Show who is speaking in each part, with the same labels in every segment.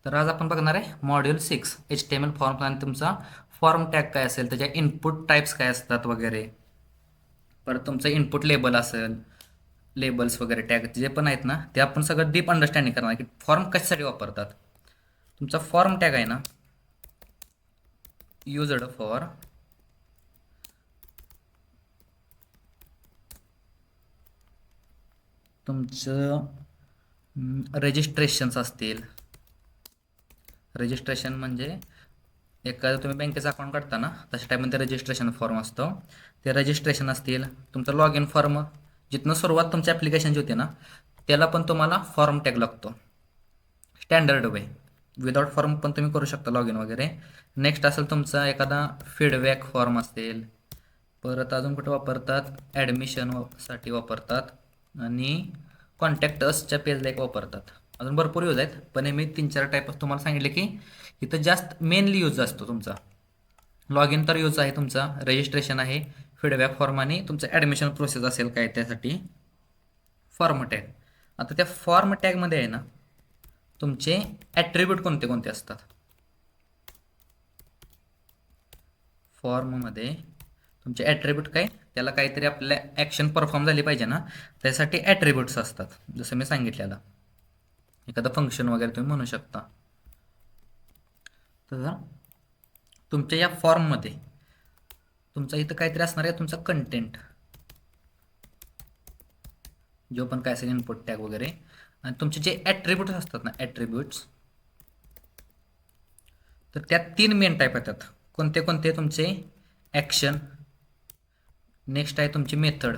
Speaker 1: तर आज आपण बघणार आहे मॉड्यूल 6 HTML फॉर्म आणि तुमचा फॉर्म टॅग काय असेल, त्याच्या इनपुट टाइप्स काय असतात वगैरे. परत तुमचं इनपुट लेबल असेल, लेबल्स वगैरे टॅग जे पण आहेत ना, ते आपण सगळं डीप अंडरस्टँडिंग करणार की फॉर्म कशासाठी वापरतात. तुमचा फॉर्म टॅग आहे ना, युज्ड फॉर तुमचं रजिस्ट्रेशन्स असतील. रजिस्ट्रेशन म्हणजे एखादं तुम्ही बँकेचं अकाउंट काढता ना, तशा टाईपमध्ये रजिस्ट्रेशन फॉर्म असतो. ते रजिस्ट्रेशन असतील, तुमचं लॉग इन फॉर्म, जिथनं सुरुवात तुमच्या ॲप्लिकेशनची होते ना, त्याला पण तुम्हाला फॉर्म टॅग लागतो स्टँडर्ड वे. विदाउट फॉर्म पण तुम्ही करू शकता लॉग इन वगैरे. नेक्स्ट असेल तुमचा एखादा फीडबॅक फॉर्म असेल. परत अजून कुठे वापरतात, ॲडमिशनसाठी वापरतात आणि कॉन्टॅक्ट असच्या पेजला एक वापरतात. अजून भरपूर यूज आहेत, पण हे मी 3-4 टाईप तुम्हाला सांगितले की इथं जास्त मेनली यूज असतो तुमचा. लॉग इन तर यूज आहे तुमचा, रजिस्ट्रेशन आहे, फीडबॅक फॉर्म आणि तुमचं ॲडमिशन प्रोसेस असेल काय त्यासाठी फॉर्म टॅग. आता त्या फॉर्म टॅगमध्ये आहे ना, तुमचे ॲट्रिब्यूट कोणते कोणते असतात. फॉर्ममध्ये तुमचे ॲट्रिब्यूट काय, त्याला काहीतरी आपल्या ॲक्शन परफॉर्म झाली पाहिजे ना, त्यासाठी ॲट्रिब्यूट्स असतात. जसं मी सांगितलेलं, एखादं फंक्शन वगैरे तुम्ही म्हणू शकता. तर तुमच्या या फॉर्ममध्ये तुमचा इथं काहीतरी असणार आहे, तुमचा कंटेंट जो पण काय असेल, इनपुट टॅग वगैरे. आणि तुमचे जे ॲट्रिब्यूट्स असतात ना, ॲट्रिब्यूट्स, तर त्यात 3 मेन टाईप येतात. कोणते कोणते, तुमचे ॲक्शन, नेक्स्ट आहे तुमची मेथड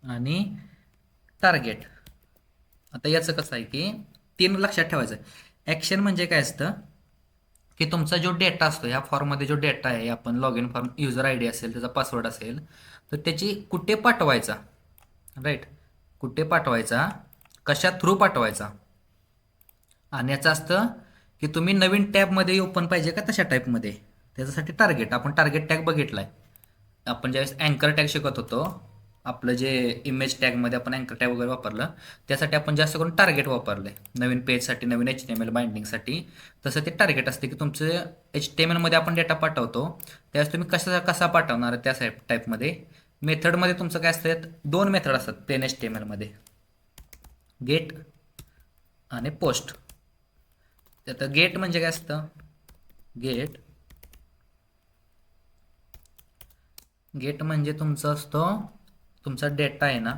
Speaker 1: आणि टार्गेट. आता याचं कसं आहे की 3 लक्षात ठेवायचं. ॲक्शन म्हणजे काय असतं की तुमचा जो डेटा असतो ह्या फॉर्ममध्ये, जो डेटा आहे, आपण log in form, user I D असेल, त्याचा पासवर्ड असेल, तर त्याची कुठे पाठवायचा, राईट, कुठे पाठवायचा, कशा थ्रू पाठवायचा. आणि याचं असतं की तुम्ही नवीन टॅबमध्ये ओपन पाहिजे का तशा टाईपमध्ये. त्याच्यासाठी टार्गेट, आपण टार्गेट टॅग बघितला आहे. आपण ज्यावेळेस अँकर टॅग शिकत होतो, आपलं जे इमेज टॅगमध्ये आपण अँकर टॅग वगैरे वापरलं, त्यासाठी आपण जास्त करून टार्गेट वापरलं आहे नवीन पेजसाठी, नवीन HTML बाइंडिंगसाठी. तसं ते टार्गेट असते की तुमचं HTMLमध्ये आपण डेटा पाठवतो, त्यावेळेस तुम्ही कसा पाठवणार त्या टाईपमध्ये. मेथडमध्ये तुमचं काय असतं, 2 मेथड असतात प्लेन HTMLमध्ये, गेट आणि पोस्ट. आता गेट म्हणजे काय असतं, गेट गेट म्हणजे तुमचं असतं, तुमचा डेटा आहे ना,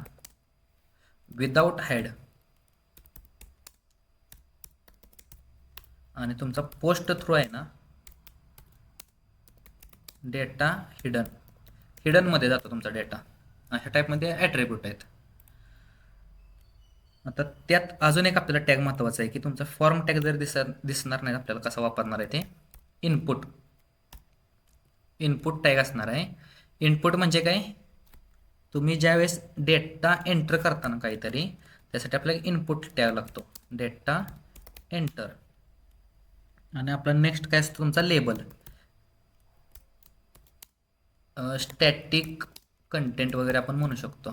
Speaker 1: विदाउट हेड. आणि तुमचा पोस्ट थ्रू आहे ना, डेटा हिडन, हिडनमध्ये जातो तुमचा डेटा. अशा टाईपमध्ये ॲट्रिब्यूट आहेत. आता त्यात अजून एक आपल्याला टॅग महत्त्वाचा आहे की तुमचा फॉर्म टॅग जर दिसणार नाही आपल्याला, कसा वापरणार आहे ते, इनपुट. इनपुट टॅग असणार आहे. इनपुट म्हणजे काय, तुम्ही ज्यावेळेस डेटा एंटर करताना काहीतरी, त्यासाठी आपल्याला इनपुट टॅग लागतो, डेटा एंटर. आणि आपला नेक्स्ट काय असतं, तुमचा लेबल, स्टॅटिक कंटेंट वगैरे आपण म्हणू शकतो.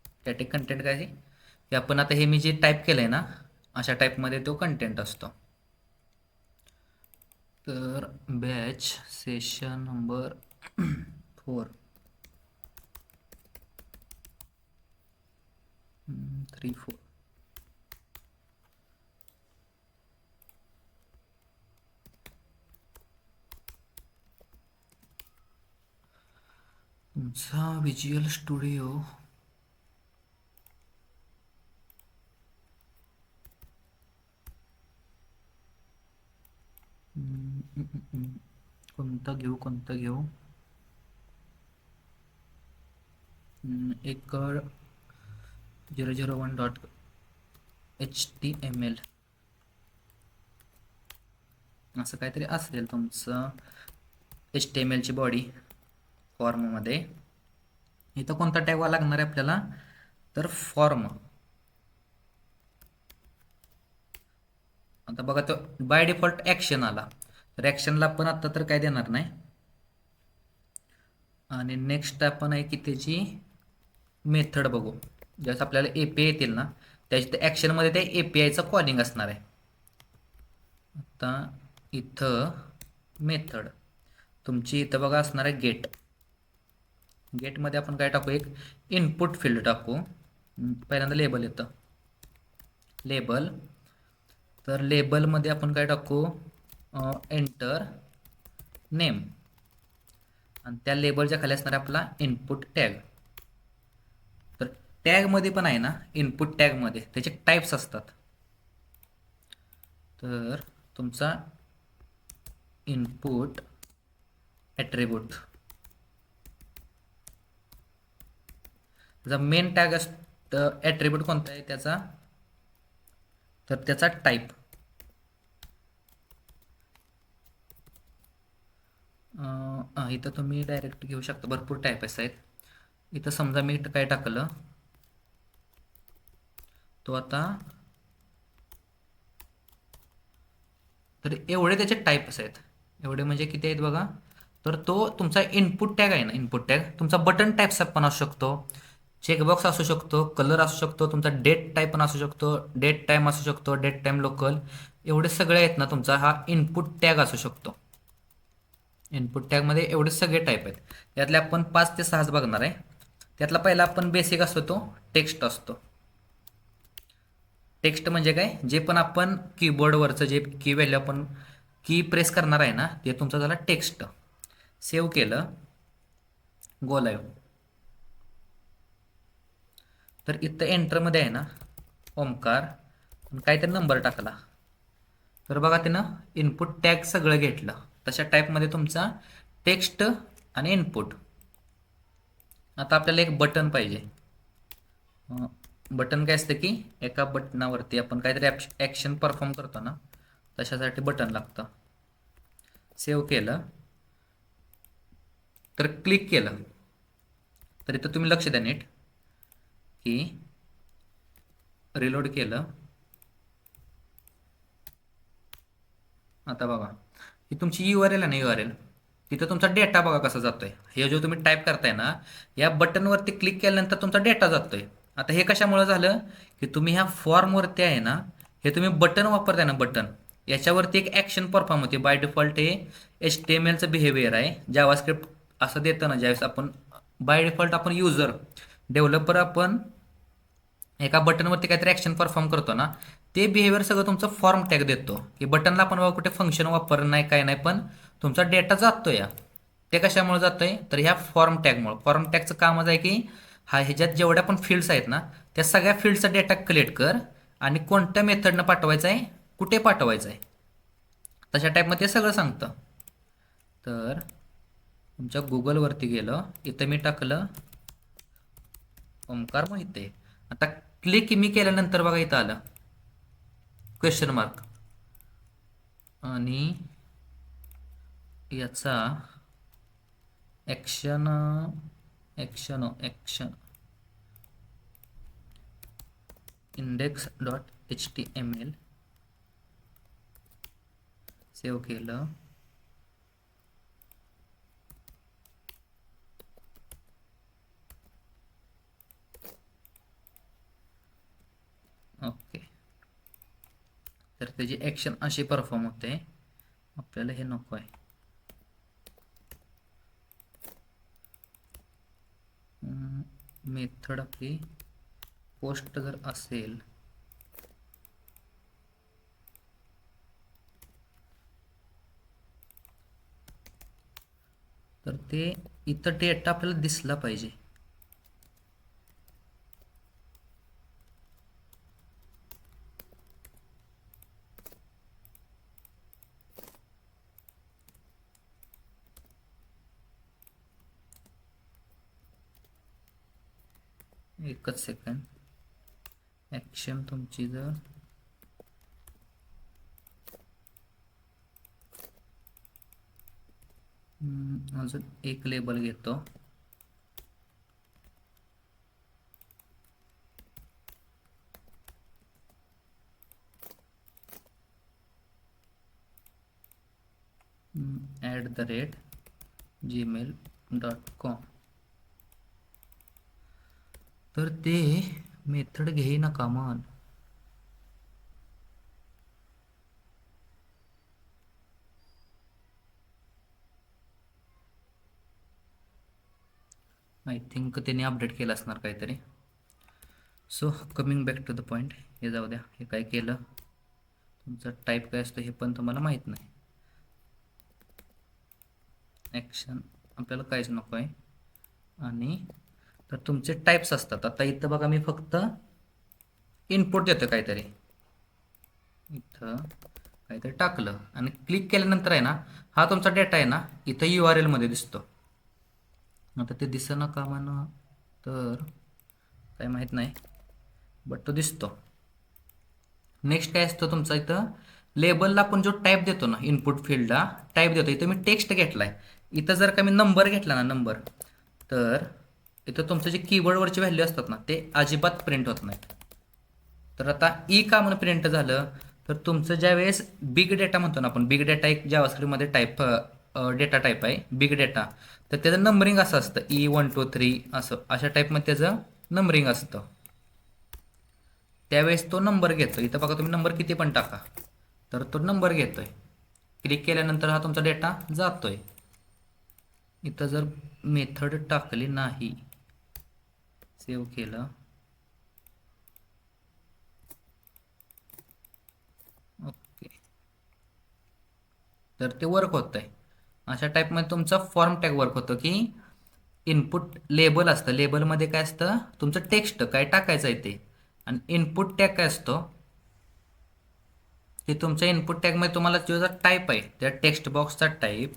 Speaker 1: स्टॅटिक कंटेंट काय, की आपण आता हे मी जे टाईप केलं आहे ना, अशा टाईपमध्ये तो कंटेंट असतो. तर बॅच सेशन नंबर 4 3 4. तुमचा व्हिज्युअल स्टुडिओ कोणता घेऊ, एक 001.html असं काहीतरी असेल तुमचं HTML ची बॉडी फॉर्ममध्ये. इथं कोणता टॅग लागणार आहे आपल्याला, तर फॉर्म. आता बघा, तो बाय डिफॉल्ट ॲक्शन आला, तर ॲक्शनला आपण आता तर काय देणार नाही. आणि नेक्स्ट आपण आहे की त्याची मेथड बघू. ज्यावेळेस आपल्याला API येतील ना, त्याच्या ॲक्शनमध्ये ते APIचं कॉलिंग असणार आहे. आता इथं मेथड तुमची इथं बघा असणार आहे गेट. गेटमध्ये आपण काय टाकू, एक इनपुट फील्ड टाकू. पहिल्यांदा लेबल येतं, लेबल. तर लेबलमध्ये आपण काय टाकू, एंटर नेम, आणि त्या लेबलच्या खाली असणार आपला इनपुट टॅग. तर टॅगमध्ये पण आहे ना, इनपुट टॅगमध्ये त्याचे टाईप्स असतात. तर तुमचा इनपुट ॲट्रिब्यूट, त्याचा मेन टॅग असतं. ॲट्रिब्यूट कोणता आहे त्याचा, तर त्याचा टाईप. इथं तुम्ही डायरेक्ट घेऊ शकता, भरपूर टाईप्स आहेत. इथं समजा मी काय टाकलं, तो आता, तर एवढे त्याचे टाईप्स आहेत. एवढे म्हणजे किती आहेत बघा. तर तो तुमचा इनपुट टॅग आहे ना, इनपुट टॅग तुमचा बटन टाईप्स पण असू शकतो, चेकबॉक्स असू शकतो, कलर असू शकतो, तुमचा डेट टाईप पण असू शकतो, डेट टाईम असू शकतो, डेट टाईम लोकल. एवढे सगळे आहेत ना, तुमचा हा इनपुट टॅग असू शकतो. इनपुट टॅगमध्ये एवढे सगळे टाईप आहेत. त्यातले आपण 5 ते 6 बघणार आहे. त्यातला पहिला आपण बेसिक असतो तो टेक्स्ट असतो. टेक्स्ट म्हणजे काय, जे पण आपण कीबोर्डवरचं जे की व्हॅल्यू आपण की प्रेस करणार आहे ना, ते तुमचं झालं टेक्स्ट. सेव्ह केलं, गो लाईव्ह. तर इथं एंटरमध्ये आहे ना ओमकार, काहीतरी नंबर टाकला, तर बघा त्यानं इनपुट टॅग सगळं घेतलं. तशा टाईपमध्ये तुमचा टेक्स्ट आणि इनपुट. आता आपल्याला एक बटन पाहिजे. बटन काय असतं की एका बटनावरती आपण काहीतरी ॲक्शन परफॉर्म करतो ना, तशासाठी बटन लागतं. सेव्ह केलं, तर क्लिक केलं, तर इथं तुम्ही लक्ष द्या नीट की रिलोड केलं. आता बघा ही तुमची URL आहे ना, URL, तिथं तुमचा डेटा बघा कसा जातोय. हे जो तुम्ही टाईप करताय ना, या बटनवरती क्लिक केल्यानंतर तुमचा डेटा जातोय. आता हे कशामुळे झालं की तुम्ही ह्या फॉर्मवरती आहे ना, हे तुम्ही बटन वापरताय ना, बटन याच्यावरती एक ॲक्शन परफॉर्म होते. बाय डिफॉल्ट हे HTMLचं बिहेवियर आहे. जावास्क्रिप्ट असं देतं ना, ज्यावेळेस आपण बाय डिफॉल्ट आपण युजर डेव्हलपर आपण एका बटनवरती काहीतरी ॲक्शन परफॉर्म करतो ना, ते बिहेवियर सगळं तुमचं फॉर्म टॅग देतो की बटनला आपण बाबा कुठे फंक्शन वापरलं नाही, काय नाही, पण तुमचा डेटा जातो या. ते कशामुळे जातोय, तर ह्या फॉर्म टॅगमुळे. फॉर्म टॅगचं कामच आहे की ह्याच्यात जेवढ्या पण फील्ड्स आहेत ना, त्या सगळ्या फील्डचा डेटा कलेक्ट कर आणि कोणत्या मेथडनं पाठवायचं आहे, कुठे पाठवायचं आहे, तशा टाईपमध्ये ते सगळं सांगतं. तर तुमच्या गुगलवरती गेलं, इथं मी टाकलं ओमकार मोहिते. आता क्लिक मी केल्यानंतर बघा इथं आलं क्वेश्चन मार्क, आणि याचा action action action index.html save केलं. ओके, तर त्याची ॲक्शन अशी परफॉर्म होते. आपल्याला हे नको आहे. मेथड आपली पोस्ट जर असेल तर ते इथं डेटा आपल्याला दिसला पाहिजे. एकच सेकंड. ॲक्शन तुमची जर अजून एक लेबल घेतो. @gmail.com. तर ते मेथड घेईना कामान. आय थिंक त्यांनी अपडेट केलं असणार काहीतरी. So coming back to the point, हे जाऊ द्या. हे काय केलं, तुमचा टाईप काय असतो हे पण तुम्हाला माहीत नाही. ॲक्शन आपल्याला काहीच नको आहे. आणि तर तुमचे टाईप्स असतात. आता इथं बघा मी फक्त इनपुट देतो काहीतरी, इथं काहीतरी टाकलं आणि क्लिक केल्यानंतर आहे ना, हा तुमचा डेटा आहे ना इथं URL मध्ये दिसतो. आता ते दिसेना का म्हणा, तर काय माहीत नाही, बट तो दिसतो. नेक्स्ट काय असतं तुमचा, इथं लेबलला आपण जो टाईप देतो ना, इनपुट फील्डला टाईप देतो. इथं मी टेक्स्ट घेतलाय. इथं जर का मी नंबर घेतला ना, नंबर, तर इथं तुमचं जे कीबोर्डवरची व्हॅल्यू असतात ना ते अजिबात प्रिंट होत नाहीत. तर आता ई का म्हणून प्रिंट झालं, तर तुमचं ज्या वेळेस बिग डेटा म्हणतो ना आपण, बिग डेटा एक जावास्क्रिप्टमध्ये टाईप डेटा टाईप आहे बिग डेटा, तर त्याचं नंबरिंग असं असतं E1 2 3 असं, अशा टाईपमध्ये त्याचं नंबरिंग असतं. त्यावेळेस तो नंबर घेतो. इथं बघा तुम्ही नंबर किती पण टाका, तर तो नंबर घेतोय. क्लिक केल्यानंतर हा तुमचा डेटा जातोय. इथं जर मेथड टाकली नाही, सेव्ह केलं, ओके, तर ते वर्क होतं आहे. अशा टाईपमध्ये तुमचा फॉर्म टॅग वर्क होतो, की इनपुट लेबल असतं, लेबलमध्ये काय असतं तुमचं टेक्स्ट काय टाकायचं आहे ते, आणि इनपुट टॅग काय असतो की तुमच्या इनपुट टॅगमध्ये तुम्हाला जो टाईप आहे त्या टेक्स्ट बॉक्सचा टाईप,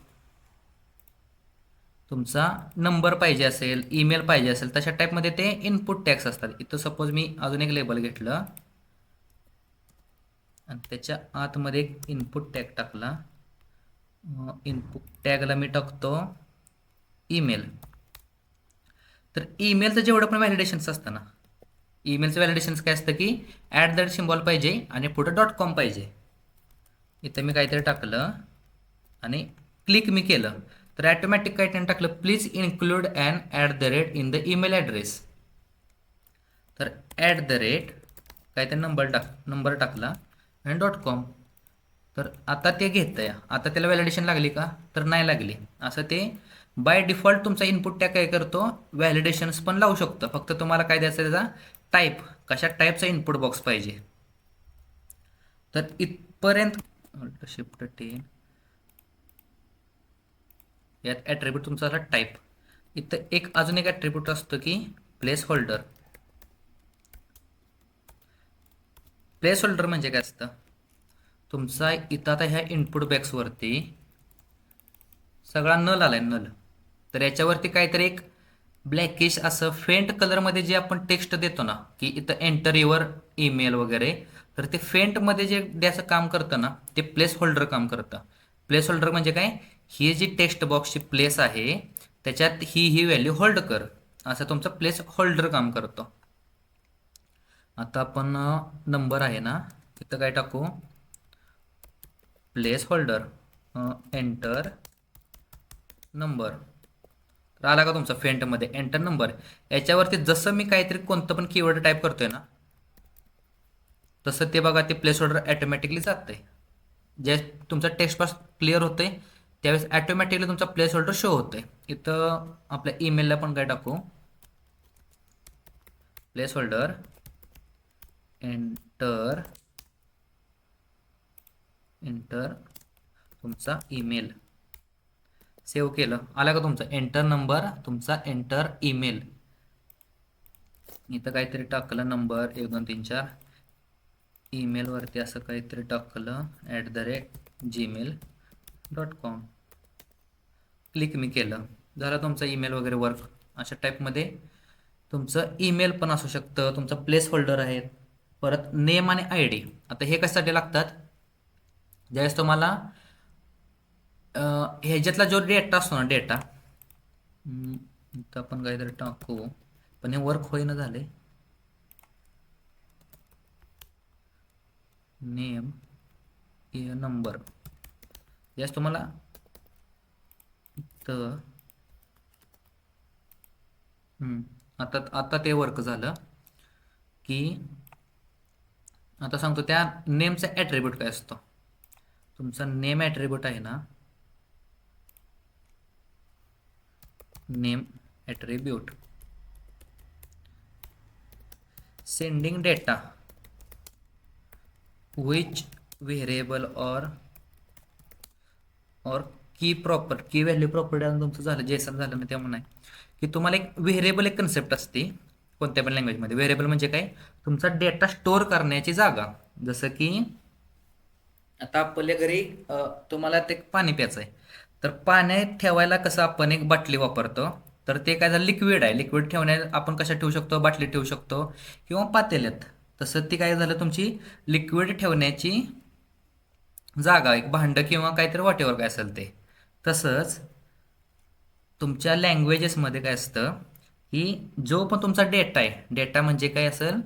Speaker 1: तुमचा नंबर पाहिजे असेल, ईमेल पाहिजे असेल, तशा टाईपमध्ये ते इनपुट टॅग्स असतात. इथं सपोज मी अजून एक लेबल घेतलं आणि त्याच्या आतमध्ये एक इनपुट टॅग टाकला. इनपुट टॅगला मी टाकतो ईमेल. तर ईमेलचं जेवढं पण व्हॅलिडेशन्स असतं ना, ईमेलचं व्हॅलिडेशन्स काय असतं की @ सिम्बॉल पाहिजे आणि पुढे .com पाहिजे. इथं मी काहीतरी टाकलं आणि क्लिक मी केलं, तर ॲटोमॅटिक काय त्यानं टाकलं, please include an @ in the email address. तर @ काय ते नंबर टाकला आणि .com. तर आता ते घेतंय. आता त्याला व्हॅलिडेशन लागली का, तर नाही लागली. असं ते बाय डिफॉल्ट तुमचा इनपुट टॅग काय करतो, व्हॅलिडेशन्स पण लावू शकतो. फक्त तुम्हाला काय द्यायचं, त्याचा टाईप, कशा टाईपचा इनपुट बॉक्स पाहिजे. तर इथपर्यंत Shift 10, यात ॲट्रिब्यूट तुमचा झाला टाईप. इथं एक अजून एक ॲट्रिब्यूट असतो की प्लेस होल्डर. प्लेस होल्डर म्हणजे काय असतं, तुमचा इथं आता ह्या इनपुट बॉक्सवरती सगळा नल आलाय, नल. तर याच्यावरती काहीतरी एक ब्लॅकिश असं फेंट कलरमध्ये जे आपण टेक्स्ट देतो ना, की इथं एंटर युअर ईमेल वगैरे, तर ते फेंटमध्ये जे द्यायचं काम करतं ना, ते प्लेस होल्डर काम करतं. प्लेस होल्डर म्हणजे काय, ही जी टेक्स्ट बॉक्सची प्लेस आहे त्याच्यात ही व्हॅल्यू होल्ड कर, असं तुमचं प्लेस होल्डर काम करतो. आता आपण नंबर आहे ना, तिथं काय टाकू, प्लेस होल्डर एंटर नंबर. तर आला का तुमचा फेंटमध्ये एंटर नंबर. याच्यावरती जसं मी काहीतरी कोणतं पण कीवर्ड टाईप करतोय ना, तसं ते बघा ते प्लेस होल्डर ॲटोमॅटिकली जातंय. जे तुमचा टेक्स्ट बॉक्स क्लिअर होतंय त्यावेळेस ॲटोमॅटिकली तुमचा प्लेस होल्डर शो होतोय. इथं आपल्या ईमेलला पण काय टाकू, प्लेस होल्डर एंटर तुमचा ईमेल. सेव्ह केलं, आला का तुमचा एंटर नंबर, तुमचा एंटर ईमेल. इथं काहीतरी टाकलं नंबर 1 2 3 4, ईमेलवरती असं काहीतरी टाकलं @gmail.com. क्लिक मी केलं, झालं तुमचा ईमेल वगैरे वर्क. अशा टाईपमध्ये तुमचं ईमेल पण असू शकतं. तुमचं प्लेस होल्डर आहे. परत नेम आणि ID. आता हे कशासाठी लागतात, ज्यावेळेस तुम्हाला ह्याच्यातला जो डेटा असतो ना, डेटा इथं आपण काहीतरी टाकू, पण हे वर्क होईना झाले. नेम नंबर, ज्यावेळेस तुम्हाला तर आता ते वर्क झालं की आता सांगतो त्या नेमचा ॲट्रिब्यूट काय असतो. तुमचा नेम ॲट्रिब्यूट आहे ना, name attribute sending data which variable और की व्हॅल्यू प्रॉपर्टी आणि तुमचं झालं जेसन झालं ना त्यामुळे नाही की तुम्हाला एक व्हेरिएबल एक कन्सेप्ट असते कोणत्या पण लँग्वेजमध्ये. व्हेरिएबल म्हणजे काय, तुमचा डेटा स्टोअर करण्याची जागा. जसं की आता आपल्या घरी तुम्हाला ते पाणी प्यायचं आहे, तर पाण्यात ठेवायला कसं आपण एक बाटली वापरतो, तर ते काय झालं लिक्विड आहे. लिक्विड ठेवण्या आपण कशा ठेवू शकतो, बाटली ठेवू शकतो किंवा पातेल्यात. तसं ती काय झालं तुमची लिक्विड ठेवण्याची जागा, एक भांडं किंवा काहीतरी वॉटेवर काय असेल ते. तसंच तुमच्या लँग्वेजेसमध्ये काय असतं की जो पण तुमचा डेटा आहे, डेटा म्हणजे काय असेल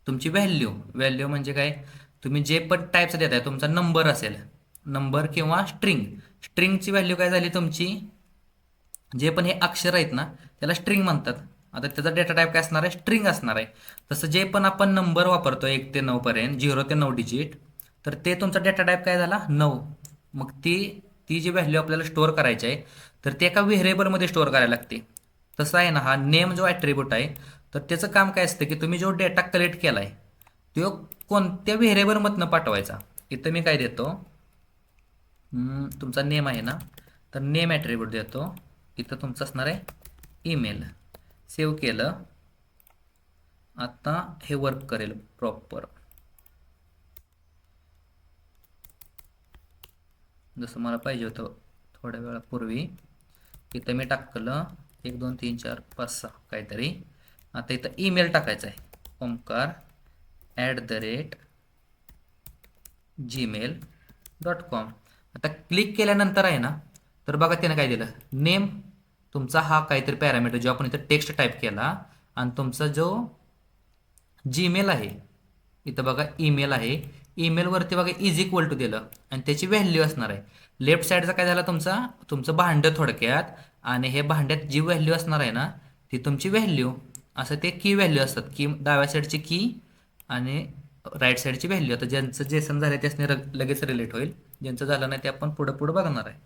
Speaker 1: तुमची व्हॅल्यू म्हणजे काय, तुम्ही जे पण टाईपचा देत आहे, तुमचा नंबर असेल, नंबर किंवा स्ट्रिंगची व्हॅल्यू काय झाली तुमची, जे पण हे अक्षर आहेत ना त्याला स्ट्रिंग म्हणतात. आता त्याचा डेटा टाईप काय असणार आहे, स्ट्रिंग असणार आहे. तसं जे पण आपण नंबर वापरतो 1 ते 9 पर्यंत, 0 ते 9 डिजिट, तर ते तुमचा डेटा टाईप काय झाला 9. मग ती जी व्हॅल्यू आपल्याला स्टोअर करायची आहे, तर ते एका व्हेरिएबलमध्ये स्टोअर करायला लागते. तसं आहे ना, हा नेम जो ॲट्रिब्यूट आहे, तर त्याचं काम काय असतं की तुम्ही जो डेटा कलेक्ट केला आहे तो कोणत्या व्हेरिएबलमधनं पाठवायचा. इथं मी काय देतो, तुमचा नेम आहे ना, तर नेम ॲट्रिब्यूट देतो. इथं तुमचं असणार आहे ईमेल. सेव्ह केलं. आता हे वर्क करेल प्रॉपर जसं मला पाहिजे होतं थोड्या वेळापूर्वी. इथं मी टाकलं 1 2 3 4 5 6 काहीतरी. आता इथं ईमेल टाकायचा आहे, omkar@gmail.com. आता क्लिक केल्यानंतर आहे ना, तर बघा त्यानं काय दिलं, नेम तुमचा हा काहीतरी पॅरामीटर जो आपण इथं टेक्स्ट टाईप केला, आणि तुमचा जो जीमेल आहे इथं बघा ईमेल आहे, ईमेलवरती बघा इज इक्वल टू दिलं आणि त्याची व्हॅल्यू असणार आहे. लेफ्ट साईडचा काय झाला तुमचं भांडं थोडक्यात, आणि हे भांड्यात जी व्हॅल्यू असणार आहे ना ती तुमची व्हॅल्यू. असं ते की व्हॅल्यू असतात, की डाव्या साईडची की आणि राईट साईडची व्हॅल्यू. आता ज्यांचं जेसन झालं त्यासने लगेच रिलेट होईल, ज्यांचं झालं नाही ते आपण पुढं पुढं बघणार आहे.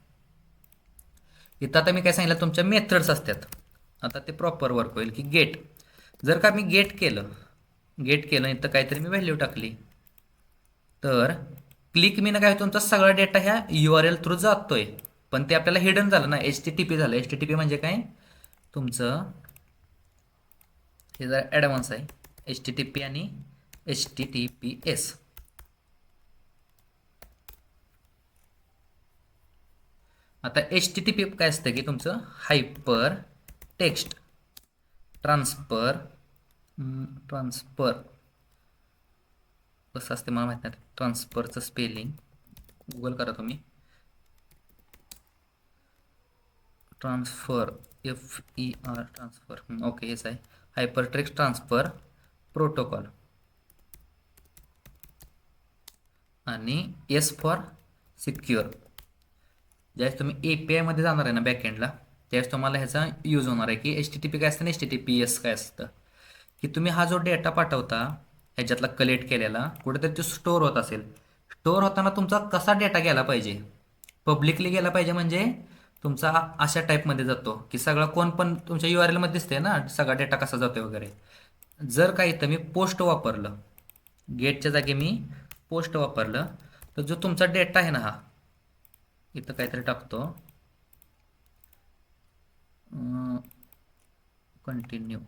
Speaker 1: इथं आता मी काय सांगितलं तुमच्या मेथड्स असतात. आता ते प्रॉपर वर्क होईल की गेट. जर का मी गेट केलं इथं काहीतरी मी व्हॅल्यू टाकली, तर क्लिक मी ना काय तुमचा सगळा डेटा ह्या URL थ्रू जातोय, पण ते आपल्याला हिडन झालं ना, HTTP झालं. HTTP म्हणजे काय, तुमचं हे जरा ॲडव्हान्स आहे, HTTP आणि HTTPS. आता HTTP काय असतं की तुमचं हायपर टेक्स्ट ट्रान्सफर कसं असते मला माहीत नाही, ट्रान्सफरचं स्पेलिंग गुगल करा तुम्ही. ट्रान्सफर FER ट्रान्सफर, ओके हेच आहे, हायपर टेक्स्ट ट्रान्सफर प्रोटोकॉल. आणि S फॉर सिक्युअर. ज्यावेळेस तुम्ही API मध्ये जाणार आहे ना बॅकएंडला, त्यावेळेस तुम्हाला ह्याचा यूज होणार आहे की HTTP काय असतं आणि HTTPS काय असतं, की तुम्ही हा जो डेटा पाठवता ह्याच्यातला कलेक्ट केलेला कुठेतरी तो स्टोअर होत असेल. स्टोअर होताना तुमचा कसा डेटा गेला पाहिजे, पब्लिकली गेला पाहिजे, म्हणजे तुमचा अशा टाईपमध्ये जातो की सगळं कोण पण तुमच्या URL मध्ये दिसते ना सगळा डेटा कसा जातोय वगैरे. जर का इथं मी पोस्ट वापरलं, गेटच्या जागी मी पोस्ट वापरलं, तर जो तुमचा डेटा आहे ना हा इथं काहीतरी टाकतो, कंटिन्यू.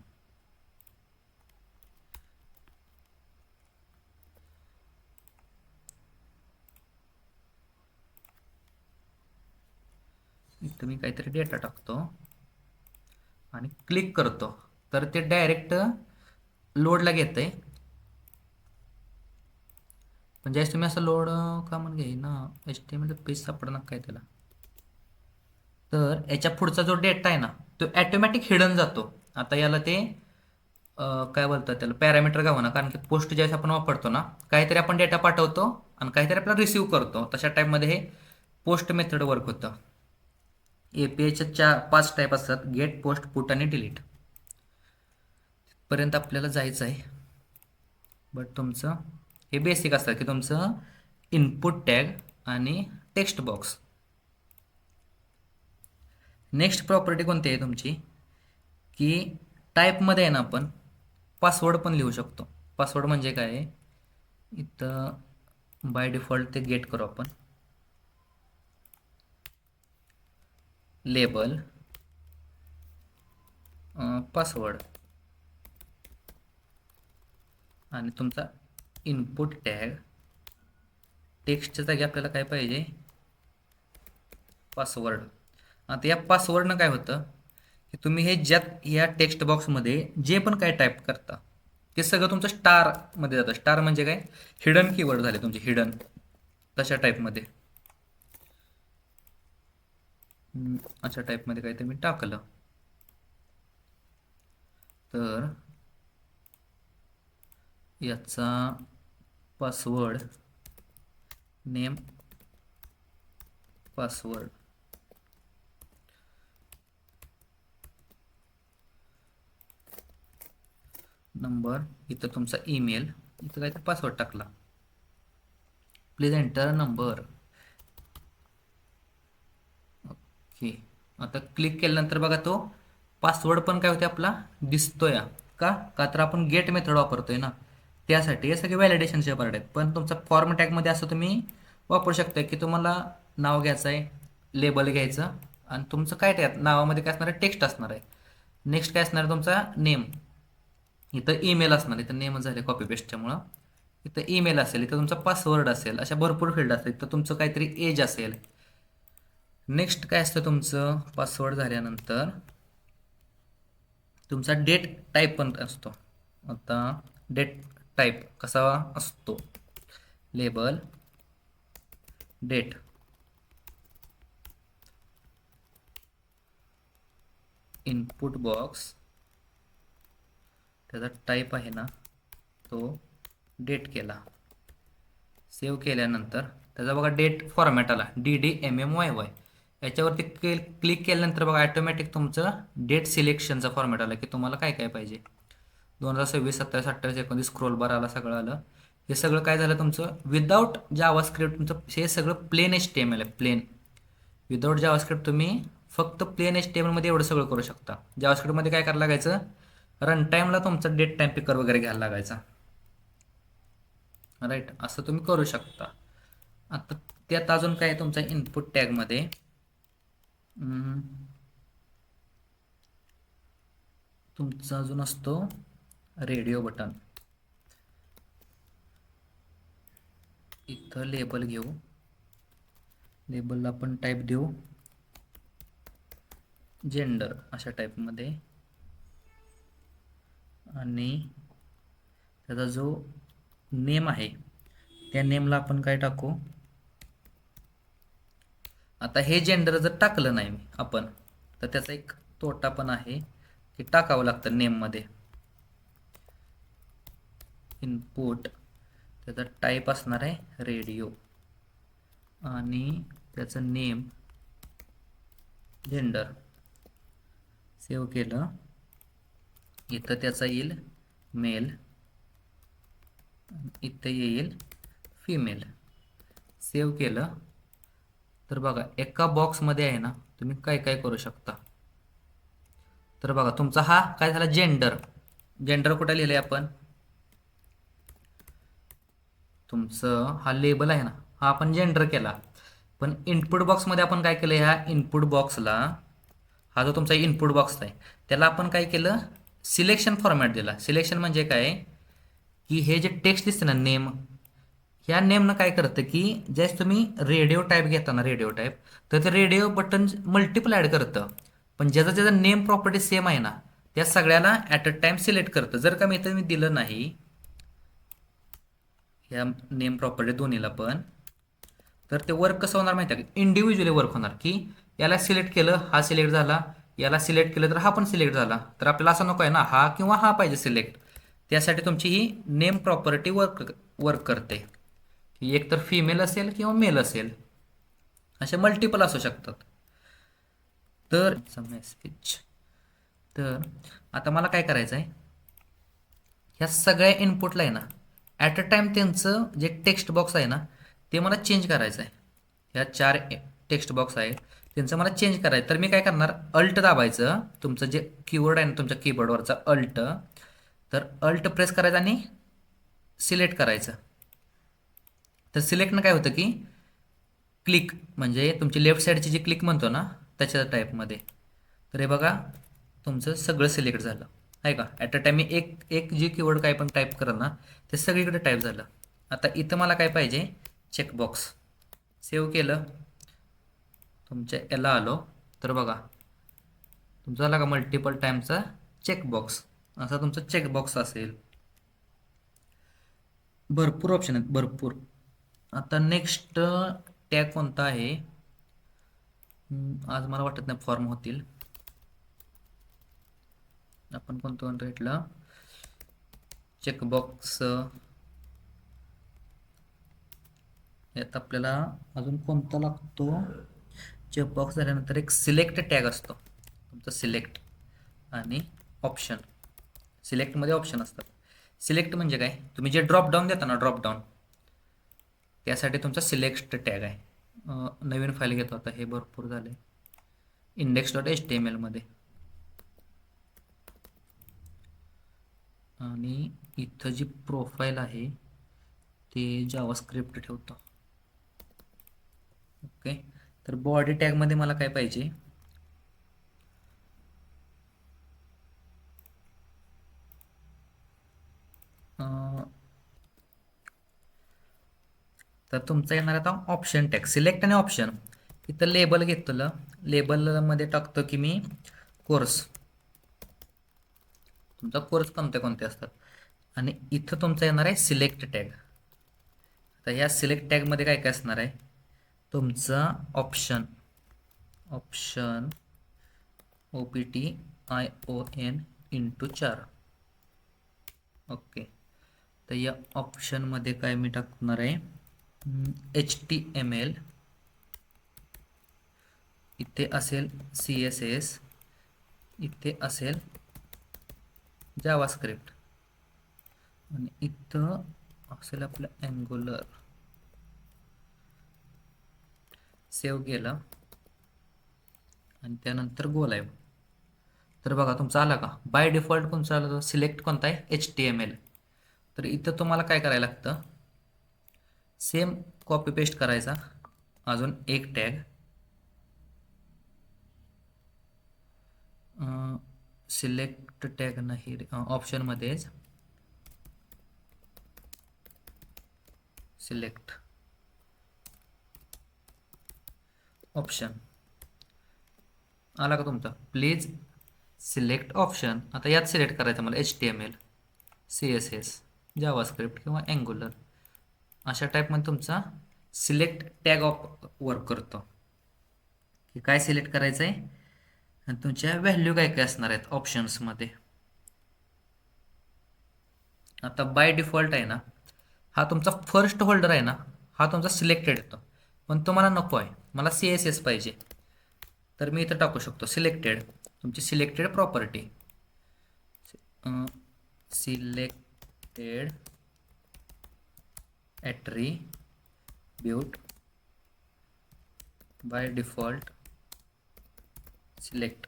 Speaker 1: इथं मी काहीतरी डेटा टाकतो आणि क्लिक करतो, तर ते डायरेक्ट लोडला घेतंय. पण ज्यावेळेस तुम्ही असं लोड का म्हणून घेई ना, HTML पेज सापडणार काय त्याला, तर याच्या पुढचा जो डेटा आहे ना तो ॲटोमॅटिक हिडन जातो. आता याला ते काय बोलतात त्याला पॅरामीटर घ्यावं ना, कारण की पोस्ट ज्यावेळेस आपण वापरतो ना, काहीतरी आपण डेटा पाठवतो आणि काहीतरी आपल्याला रिसीव्ह करतो, तशा टाईपमध्ये हे पोस्ट मेथड वर्क होतं. APIच्या 5 टाईप असतात, गेट, पोस्ट, पुट आणि डिलीट. पर्यंत आपल्याला जायचं आहे. बट तुमचं हे बेसिक असतं की तुमचं इनपुट टॅग आणि टेक्स्ट बॉक्स. नेक्स्ट प्रॉपर्टी कोणती आहे तुमची, की टाईपमध्ये आहे ना आपण पासवर्ड पण लिहू शकतो. पासवर्ड म्हणजे काय आहे, इथं बाय डिफॉल्ट ते गेट करू आपण, लेबल पासवर्ड आणि तुमचा इनपुट टॅग टेक्स्टच्या जागी आपल्याला काय पाहिजे, पासवर्ड. आता या पासवर्डनं काय होतं की तुम्ही हे ज्यात या टेक्स्ट बॉक्समध्ये जे पण काय टाईप करता ते सगळं तुमचं स्टारमध्ये जातं. स्टार म्हणजे काय, हिडन कीवर्ड झाले तुमचे, हिडन तशा टाईपमध्ये. अशा टाईपमध्ये काय ते मी टाकलं तर याचा पासवर्ड नेम पासवर्ड नंबर, इथं तुमचा ईमेल, इथं काय तर पासवर्ड टाकला, प्लीज एंटर नंबर. ओके, आता क्लिक केल्यानंतर बघा तो पासवर्ड पण काय होते आपला दिसतोय. का का तर आपण गेट मेथड वापरतोय ना, त्यासाठी हे सगळे व्हॅलिडेशनचे पार्ट आहेत. पण तुमचा फॉर्म टॅगमध्ये असं तुम्ही वापरू शकता की तुम्हाला नाव घ्यायचं आहे, लेबल घ्यायचं आणि तुमचं काय त्यात नावामध्ये काय असणार आहे, टेक्स्ट असणार आहे. नेक्स्ट काय असणार आहे तुमचा नेम, इथं ईमेल असणार, इथं नेम झाले कॉपी पेस्टच्यामुळं, इथं ईमेल असेल, इथं तुमचा पासवर्ड असेल, अशा भरपूर फील्ड असतील. इथं तुमचं काहीतरी एज असेल. नेक्स्ट काय असतं तुमचं पासवर्ड झाल्यानंतर तुमचा डेट टाईप पण असतो. आता डेट टाईप कसा असतो, लेबल डेट, इनपुट बॉक्स त्याचा टाईप आहे ना तो डेट केला, सेव्ह केल्यानंतर त्याचा बघा डेट फॉर्मॅट आला DDMMYY. याच्यावरती क्लिक केल्यानंतर बघा ऑटोमॅटिक तुमचं डेट सिलेक्शनचा फॉर्मॅट आला की तुम्हाला काय काय पाहिजे. 2026, 27, 28, 29 स्क्रोल बार आला, सगळं आलं. हे सगळं काय झालं तुमचं विदाऊट जावास्क्रिप्ट. तुमचं हे सगळं प्लेन HTML आहे, प्लेन विदाऊट जावास्क्रिप्ट. तुम्ही फक्त प्लेन HTML मध्ये एवढं सगळं करू शकता. जावास्क्रिप्टमध्ये काय करायला लागायचं, रन टाईमला तुमचा डेट टाईम पिकर वगैरे घ्यायला लागायचा. राईट, असं तुम्ही करू शकता. आता त्यात अजून काय आहे तुमच्या इनपुट टॅगमध्ये, तुमचा अजून असतो रेडिओ बटन. इथं लेबल घेऊ, लेबलला आपण टाईप देऊ जेंडर अशा टाईपमध्ये आणि त्याचा जो नेम आहे त्या नेमला आपण काय टाकू. आता हे जेंडर जर टाकलं नाही आपण तर त्याचा एक तोटा पण आहे की टाकावं लागतं नेममध्ये. इनपुट त्याचा टाईप असणार आहे रेडिओ आणि त्याचं नेम जेंडर. सेव्ह केलं, इथं त्याचा येईल मेल, इथं येईल फिमेल. सेव्ह केलं तर बघा एका बॉक्समध्ये आहे ना तुम्ही काय काय करू शकता. तर बघा तुमचा हा काय झाला जेंडर. जेंडर कुठे लिहिलंय आपण, तुमचं हा लेबल आहे ना हा आपण जेंडर केला. पण इनपुट बॉक्समध्ये आपण काय केलं, ह्या इनपुट बॉक्सला हा जो तुमचा इनपुट बॉक्स आहे त्याला आपण काय केलं, सिलेक्शन फॉर्मॅट दिला. सिलेक्शन म्हणजे काय की हे जे टेक्स्ट दिसतं ना नेम, ह्या नेमनं काय करतं की ज्यावेळेस तुम्ही रेडिओ टाईप घेता ना, रेडिओ टाईप, तर ते रेडिओ बटन मल्टिपल ॲड करतं. पण ज्याचं नेम प्रॉपर्टी सेम आहे ना त्या सगळ्याला ॲट अ टाइम सिलेक्ट करतं. जर का मी इथं मी दिलं नाही ह्या नेम प्रॉपर्टी दोन्हीला पण, तर ते वर्क कसं होणार माहिती आहे का, इंडिव्हिज्युअली वर्क होणार. की याला सिलेक्ट केलं हा सिलेक्ट झाला, याला सिलेक्ट केलं तर हा पण सिलेक्ट झाला. तर आपल्याला असं नको आहे ना हा किंवा हा पाहिजे सिलेक्ट. त्यासाठी तुमची ही नेम प्रॉपर्टी वर्क करते की एक तर फिमेल असेल किंवा मेल असेल, असे मल्टिपल असू शकतात. तर मेसेज, तर आता मला काय करायचं आहे, ह्या सगळ्या इनपुटला आहे ना ॲट अ टाइम त्यांचं जे टेक्स्ट बॉक्स आहे ना ते मला चेंज करायचं आहे. ह्या 4 टेक्स्ट बॉक्स आहेत त्यांचं मला चेंज करायचं. तर मी काय करणार, अल्ट दाबायचं, तुमचं जे कीबोर्ड आहे ना तुमच्या कीबोर्डवरचा अल्ट, तर अल्ट प्रेस करायचं आणि सिलेक्ट करायचं. तर सिलेक्टनं काय होतं की क्लिक म्हणजे तुमची लेफ्ट साईडची जी क्लिक म्हणतो ना त्याच्या टाईपमध्ये. तर हे बघा तुमचं सगळं सिलेक्ट झालं आहे का. ॲट अ टाईम मी एक एक जी कीवर्ड काय पण टाईप करा ना ते सगळीकडे टाईप झालं. आता इथं मला काय पाहिजे, चेकबॉक्स. सेव्ह केलं, तुमच्या याला आलो, तर बघा तुमचा झाला का मल्टिपल टाईमचा चेकबॉक्स. असा तुमचा चेकबॉक्स असेल. भरपूर ऑप्शन आहेत भरपूर. आता नेक्स्ट टॅग कोणता आहे, आज मला वाटत नाही फॉर्म होतील. आपण कोणतं घेतलं, चेकबॉक्स. यात आपल्याला अजून कोणता लागतो, चेकबॉक्स झाल्यानंतर एक सिलेक्ट टॅग असतो तुमचा, सिलेक्ट आणि ऑप्शन. सिलेक्टमध्ये ऑप्शन असतात. सिलेक्ट म्हणजे काय, तुम्ही जे ड्रॉप डाऊन देता ना ड्रॉप डाऊन, त्यासाठी तुमचा सिलेक्ट टॅग आहे. नवीन फाईल घेतो आता, हे भरपूर झाले index.html मध्ये. आणि इथं जी प्रोफाईल आहे ते जावास्क्रिप्ट ठेवतो. ओके, तर बॉडी टॅगमध्ये मला काय पाहिजे, तर तुमचं येणार आता ऑप्शन टॅग, सिलेक्ट आणि ऑप्शन. इथं लेबल घेतलं, लेबलमध्ये टाकतो की मी कोर्स, तुमचा कोर्स कोणते कोणते असतात. आणि इथं तुमचा येणार आहे सिलेक्ट टॅग. तर या सिलेक्ट टॅगमध्ये काय काय असणार आहे, तुमचा option, option OPTION into 4. Okay, तर या ऑप्शनमध्ये काय मी टाकणार आहे, HTML, इथे असेल CSS, इथे असेल जावास्क्रिप्ट, आणि इथं असेल आपलं अँग्युलर. सेव्ह केलं आणि त्यानंतर गो लाईव्ह. तर बघा तुमचा आला का, बाय डिफॉल्ट तुमचा आला तो सिलेक्ट कोणता आहे, HTML. तर इथं तुम्हाला काय करायला लागतं, सेम कॉपी पेस्ट करायचा, अजून एक टॅग, सिलेक्ट टॅग नाही ऑप्शनमध्येच, सिलेक्ट ऑप्शन आला का तुमचा, प्लीज सिलेक्ट ऑप्शन. आता यात सिलेक्ट करायचं मला HTML, CSS, जावास्क्रिप्ट किंवा अँग्युलर. अशा टाईपमध्ये तुमचा सिलेक्ट टॅग ऑफ वर्क करतो की काय सिलेक्ट करायचं आहे आणि तुमच्या व्हॅल्यू काय काय असणार आहेत ऑप्शन्समध्ये. आता बाय डिफॉल्ट आहे ना, हा तुमचा फर्स्ट होल्डर आहे ना, हा तुमचा सिलेक्टेड येतो. पण तुम्हाला नको आहे, मला CSS पाहिजे, तर मी इथं टाकू शकतो सिलेक्टेड, तुमची selected property, selected attribute by default select.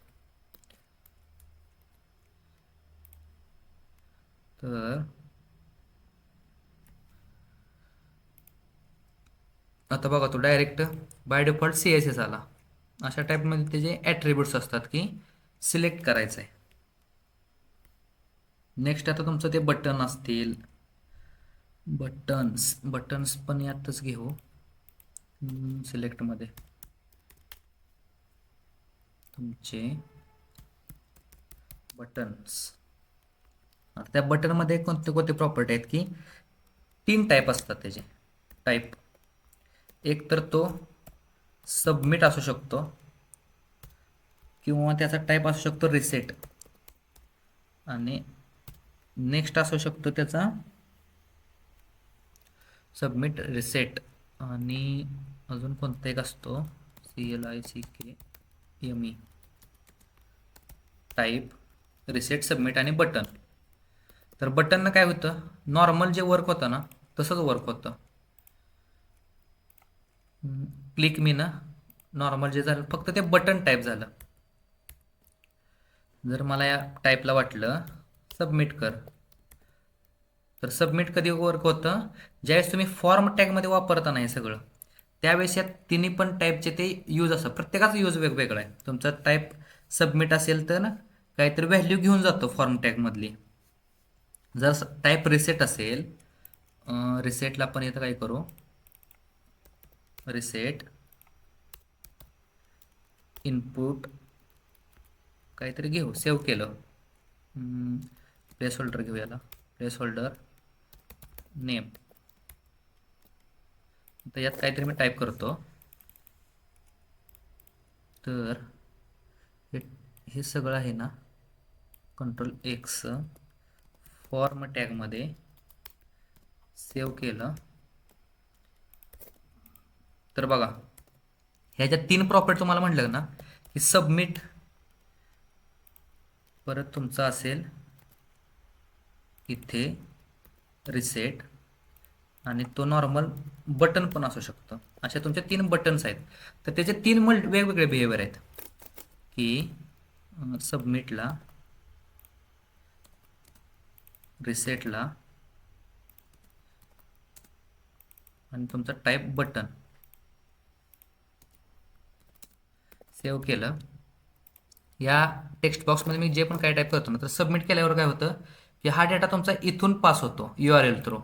Speaker 1: तर आता बघा तो डायरेक्ट बाय डिफॉल्ट CSS आला. अशा टाईपमध्ये त्याचे ॲट्रिब्यूट्स असतात की सिलेक्ट करायचं आहे. नेक्स्ट आता तुमचं ते बटन असतील, बटन्स पण यातच घेऊ सिलेक्टमध्ये. तुमचे बटन्स, आता त्या बटनमध्ये कोणते कोणते प्रॉपर्टी आहेत की 3 टाईप असतात त्याचे टाईप. एक तर तो सबमिट असू शकतो किंवा त्याचा टाईप असू शकतो रिसेट, आणि नेक्स्ट असू शकतो त्याचा सबमिट रिसेट, आणि अजून कोणता एक असतो CLICKME टाईप, रिसेट, सबमिट आणि बटन. तर बटननं काय होतं, नॉर्मल जे वर्क होतं ना तसंच वर्क होतं. क्लिक मी ना नॉर्मल जे झालं फक्त ते बटन टाईप झालं. जर मला या टाईपला वाटलं सबमिट कर, तर सबमिट कधी वर्क होतं, ज्यावेळेस तुम्ही फॉर्म टॅगमध्ये वापरता ना हे सगळं, त्यावेळेस या तिन्ही पण टाईपचे ते यूज असतात. प्रत्येकाचा यूज वेगवेगळा आहे. तुमचा टाईप सबमिट असेल तर ना काहीतरी व्हॅल्यू घेऊन जातो फॉर्म टॅगमधली. जर टाईप रिसेट असेल, रिसेटला आपण इथं काय करू, रिसेट इनपुट काहीतरी घेऊ, सेव्ह केलं, प्लेस होल्डर घेऊ, याला प्लेस होल्डर नेम. तर यात काहीतरी मी टाईप करतो. तर हे सगळं आहे ना, कंट्रोल एक्स फॉर्म टॅगमध्ये सेव्ह केलं. तर बघा ह्याच्यात 3 प्रॉपर्टी तुम्हाला म्हटलं ना की सबमिट, परत तुमचा असेल इथे रिसेट, आणि तो नॉर्मल बटन पण असू शकतो. अशा तुमच्या 3 बटन्स आहेत. तर त्याचे 3 वेगवेगळे बिहेवियर आहेत की सबमिटला, रिसेटला आणि तुमचा टाईप बटन. सेव्ह केलं. या टेक्स्ट बॉक्समध्ये मी जे पण काय टाईप करतो ना, तर सबमिट केल्यावर काय होतं की हा डेटा तुमचा इथून पास होतो URL थ्रू.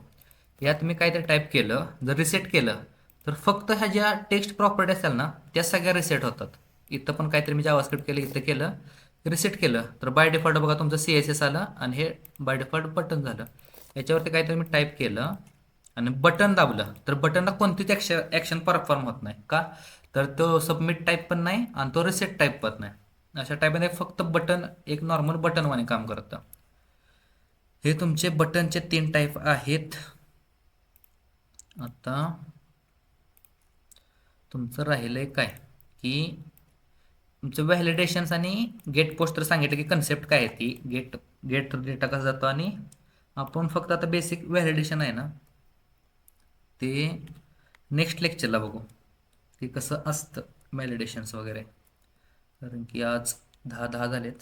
Speaker 1: यात मी काहीतरी टाईप केलं, जर रिसेट केलं तर फक्त ह्या ज्या टेक्स्ट प्रॉपर्टी असतात ना त्या सगळ्या रिसेट होतात. इथं पण काहीतरी मी जावास्क्रिप्ट केलं, इथं केलं, रिसेट केलं, तर बाय डिफॉल्ट बघा तुमचं CSS आलं आणि हे बाय डिफॉल्ट बटन झालं. याच्यावरती काहीतरी मी टाईप केलं आणि बटन दाबलं तर बटनला कोणतीच ॲक्शन परफॉर्म होत नाही. का? तर तो सबमिट टाईप पण नाही आणि तो रिसेट टाईप पण नाही. अशा टाईपमध्ये फक्त बटन एक नॉर्मल बटनवाने काम करतं. हे तुमचे बटनचे 3 टाईप आहेत. आता तुमचं राहिलंय काय की तुमचं व्हॅलिडेशन्स आणि गेट पोस्ट. तर सांगितलं की कन्सेप्ट काय आहे, ती गेट गेट डेटा कसा जातो, आणि आपण फक्त आता बेसिक व्हॅलिडेशन आहे ना ते नेक्स्ट लेक्चरला बघू की कसं असतं व्हॅलिडेशन्स वगैरे. कारण की आज 10 झालेत.